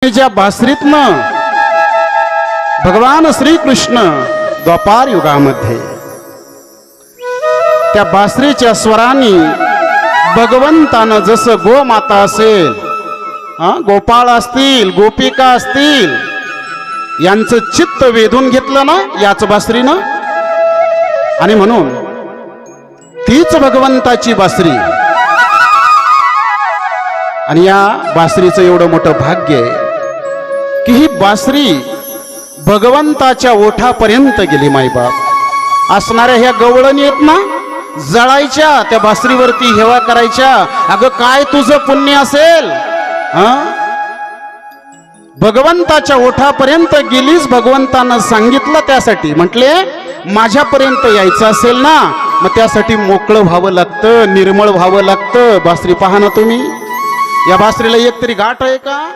आणि ज्या बासरीतनं भगवान श्रीकृष्ण द्वापार युगामध्ये त्या बासरीच्या स्वरांनी भगवंतानं जसं गोमाता असेल, गोपाळ असतील, गोपिका असतील, यांचं चित्त वेधून घेतलं ना याच बासरीनं. आणि म्हणून तीच भगवंताची बासरी. आणि या बासरीचं एवढं मोठं भाग्य आहे की ही बासरी भगवंताच्या ओठापर्यंत गेली. मायबाप असणाऱ्या ह्या गवळणी आहेत ना, जळायच्या त्या बासरीवरती हेवा करायच्या. अगं काय तुझं पुण्य असेल, भगवंताच्या ओठापर्यंत गेलीस. भगवंतानं सांगितलं, त्यासाठी म्हटले माझ्यापर्यंत यायचं असेल ना, मग त्यासाठी मोकळं व्हावं लागतं, निर्मळ व्हावं लागतं. बासरी पहा ना तुम्ही, या बासरीला एक तरी गाठ आहे का?